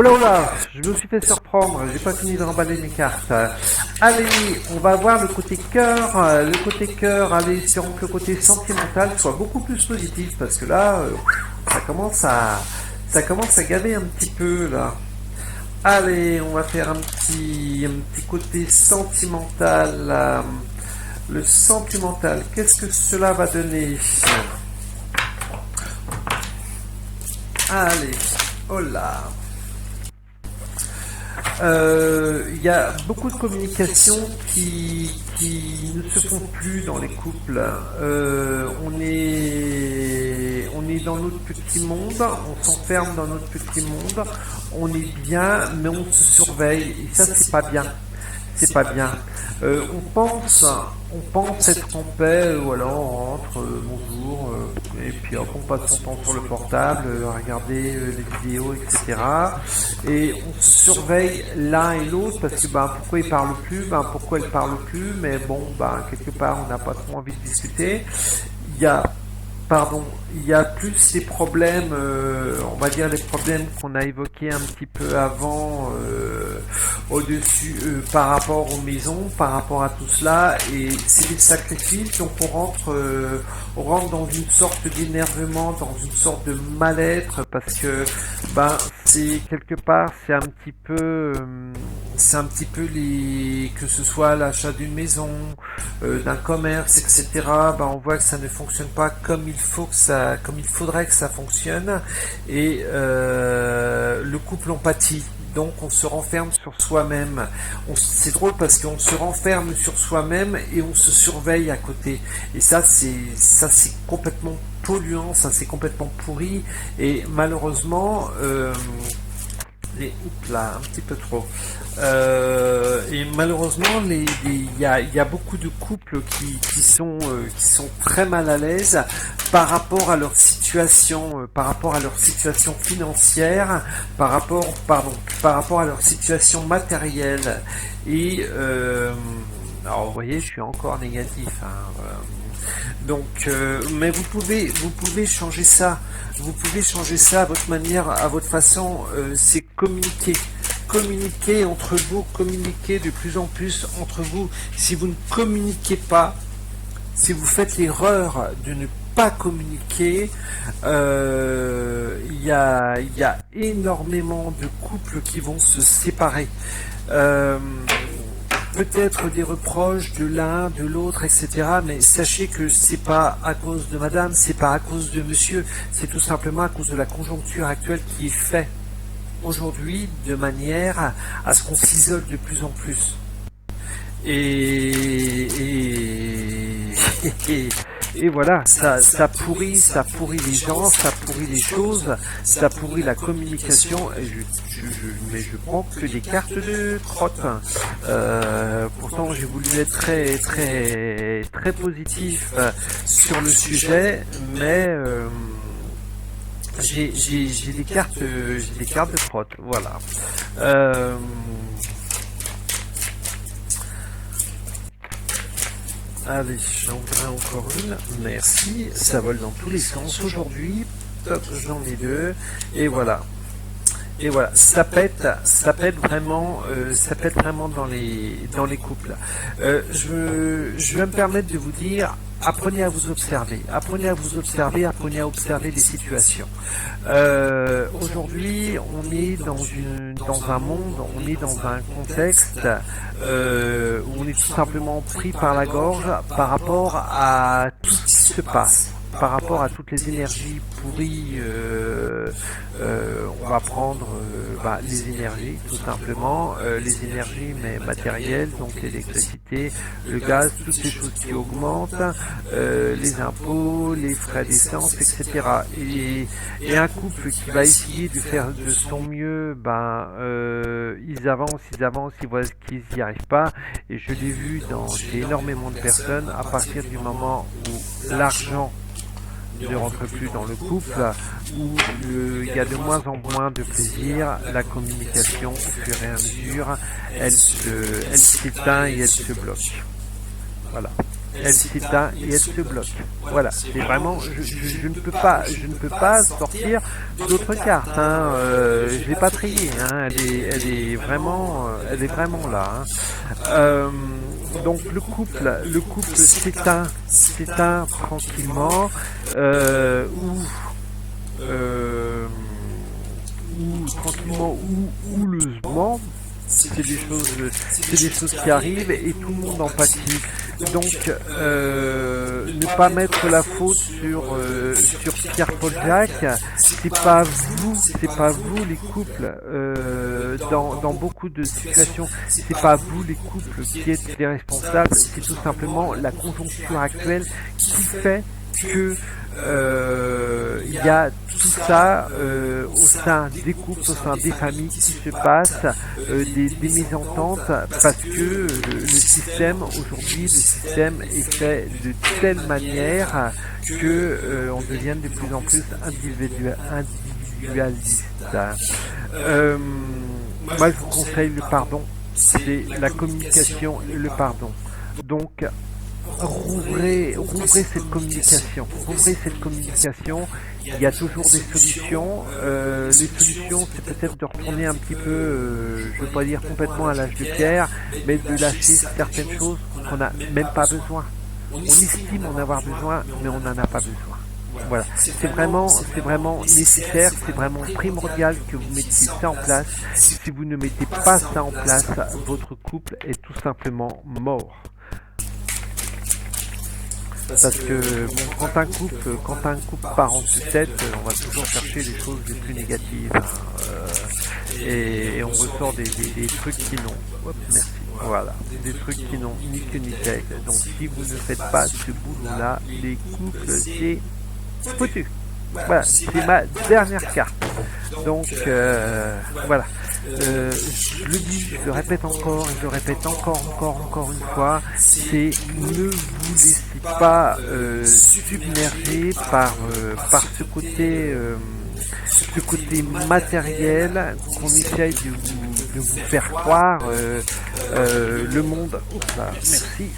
oh là, je me suis fait surprendre, j'ai pas fini de remballer mes cartes. Allez, on va voir le côté cœur. Le côté cœur, allez, espérons que le côté sentimental soit beaucoup plus positif, parce que là, ça commence à gaver un petit peu, là. Allez, on va faire un petit côté sentimental. Le sentimental, qu'est-ce que cela va donner? Allez, oh là. Il y a beaucoup de communications qui ne se font plus dans les couples. On est dans notre petit monde, on s'enferme dans notre petit monde, on est bien, mais on se surveille, et ça c'est pas bien. C'est pas bien. On pense être en paix, voilà, on rentre, bonjour, et puis hop, on passe son temps sur le portable, à regarder les vidéos, etc. Et on se surveille l'un et l'autre parce que pourquoi ils parlent plus, pourquoi elle parle plus, mais bon, quelque part on n'a pas trop envie de discuter. Il y a il y a plus des problèmes, on va dire les problèmes qu'on a évoqués un petit peu avant, au-dessus, par rapport aux maisons, par rapport à tout cela, et c'est des sacrifices, donc on rentre dans une sorte d'énervement, dans une sorte de mal-être, parce que, c'est quelque part, c'est un petit peu que ce soit l'achat d'une maison, d'un commerce, etc. On voit que ça ne fonctionne pas comme il faudrait que ça fonctionne, et le couple en pâtit. Donc on se renferme sur soi-même. C'est drôle parce qu'on se renferme sur soi-même et on se surveille à côté. Et ça c'est complètement polluant, ça c'est complètement pourri. Et malheureusement, oups là, un petit peu trop. Et malheureusement, il y a beaucoup de couples qui sont très mal à l'aise par rapport à leur situation, financière, par rapport à leur situation matérielle. Et alors vous voyez, je suis encore négatif. Donc, mais vous pouvez changer ça. Vous pouvez changer ça à votre manière, à votre façon. C'est communiquer entre vous, communiquer de plus en plus entre vous. Si vous ne communiquez pas, si vous faites l'erreur de ne pas communiquer, il y a énormément de couples qui vont se séparer. Peut-être des reproches de l'un, de l'autre, etc. Mais sachez que c'est pas à cause de madame, c'est pas à cause de monsieur, c'est tout simplement à cause de la conjoncture actuelle qui est faite aujourd'hui de manière à ce qu'on s'isole de plus en plus. Et voilà, ça pourrit les gens, ça pourrit les choses, ça pourrit la communication. Et mais je prends que des cartes de crotte. Pourtant, j'ai voulu être très, très, très positif sur le sujet, mais j'ai des cartes de crotte. Voilà. Allez, j'en ferai encore une. Merci. Ça vole dans tous les sens aujourd'hui. Top, j'en ai deux. Et voilà. Et voilà, ça pète vraiment dans les couples. Je vais me permettre de vous dire, apprenez à vous observer, apprenez à observer les situations. Aujourd'hui, on est dans un monde, on est dans un contexte où on est tout simplement pris par la gorge par rapport à tout ce qui se passe. Par rapport à toutes les énergies pourries, on va prendre les énergies, tout simplement, les énergies mais matérielles, donc l'électricité, le gaz, toutes ces choses qui augmentent, les impôts, les frais d'essence, etc. Et un couple qui va essayer de faire de son mieux, ils avancent, ils voient qu'ils n'y arrivent pas. Et je l'ai vu chez énormément de personnes, à partir du moment où l'argent ne rentre plus dans le couple, où il y a de moins en moins de plaisir, la communication, au fur et à mesure, elle s'éteint et elle se bloque. Voilà. elle s'éteint et elle se bloque. Voilà, c'est vraiment, je ne peux pas sortir d'autres cartes. Hein. Je l'ai pas triée. Hein. Elle est vraiment là. Hein. Donc le couple s'éteint tranquillement, ou tranquillement ou houleusement. C'est des choses qui arrivent et tout le monde en pâtit. Donc, ne pas mettre la faute sur Pierre-Paul Jacques. C'est pas vous les couples. Dans beaucoup de situations, c'est pas vous les couples qui êtes les responsables. C'est tout simplement la conjoncture actuelle qui fait que il y a tout ça au sein des couples, au sein des familles qui se passent, des mésententes, parce que le système aujourd'hui, le système est fait de telle manière que on devient de plus en plus individualiste. Moi, je vous conseille le pardon, c'est la communication et le pardon. Donc, rouvrez cette communication. Il y a toujours des solutions. Les solutions, c'est peut-être de retourner un petit peu, je ne veux pas dire complètement à l'âge de pierre, mais de lâcher certaines choses qu'on n'a même pas besoin. On estime en avoir besoin, mais on n'en a pas besoin. Voilà, c'est vraiment nécessaire, c'est vraiment primordial que vous mettiez ça en place. Si vous ne mettez pas ça en place, votre couple est tout simplement mort. Parce que bon, quand un couple part en sucette, on va toujours chercher les choses les plus négatives, hein, et on ressort des trucs qui n'ont. Hop, merci. Voilà, des trucs qui n'ont ni queue ni tête. Donc si vous ne faites pas ce boulot-là, les couples, c'est foutu. Voilà, c'est ma dernière carte. Donc voilà. Je le dis, je le répète encore, et je le répète encore une fois, c'est ne vous laissez pas submerger par ce côté matériel qu'on essaye de vous faire croire. Le monde. Là, merci.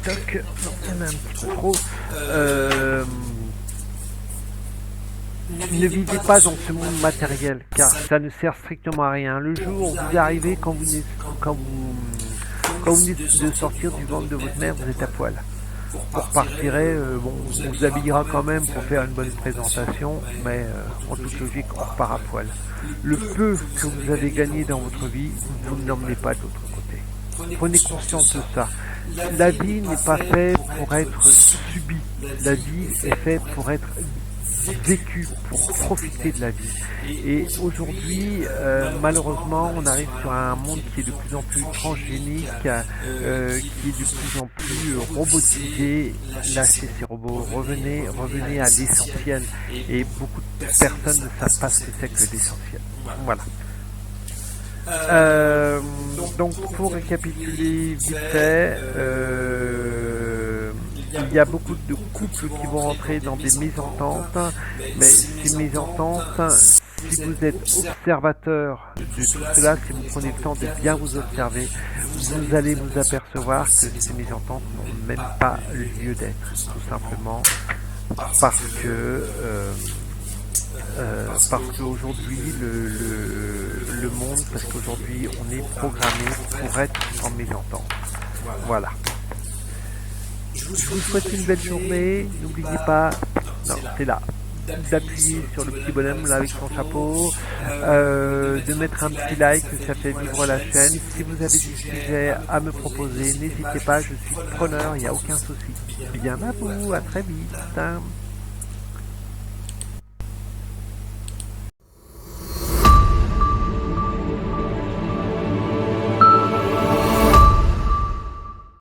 Toc, non, il y en a un petit peu trop. Ne vivez pas dans ce monde matériel, car ça ne sert strictement à rien. Le jour où vous arrivez, quand vous venez de sortir du ventre de votre mère, vous êtes à poil. Vous repartirez, bon, on vous habillera quand même pour faire une bonne présentation, mais en toute logique, on repart à poil. Le peu que vous avez gagné dans votre vie, vous ne l'emmenez pas de l'autre côté. Prenez conscience de ça. La vie n'est pas faite pour être subie. La vie est faite pour être vécu, pour profiter de la vie. Et aujourd'hui, malheureusement, on arrive sur un monde qui est de plus en plus transgénique, qui est de plus en plus robotisé. Lâchez ces robots, revenez à l'essentiel. Et beaucoup de personnes ne savent pas ce que c'est que l'essentiel. Voilà. Donc pour récapituler vite fait, il y a beaucoup de couples qui vont rentrer dans des mésententes, mais ces mésententes, si vous êtes observateur de tout cela, si vous prenez le temps de bien vous observer, vous allez vous apercevoir que ces mésententes n'ont même pas lieu d'être, tout simplement parce qu'aujourd'hui le monde, parce qu'aujourd'hui on est programmé pour être en mésentente. Voilà. Je vous souhaite une belle journée. N'oubliez pas, non, c'est là, d'appuyer sur le petit bonhomme là avec son chapeau, de mettre un petit like, ça fait vivre la chaîne. Si vous avez des sujets à me proposer, n'hésitez pas, je suis preneur, il n'y a aucun souci. Bien à vous, à très vite.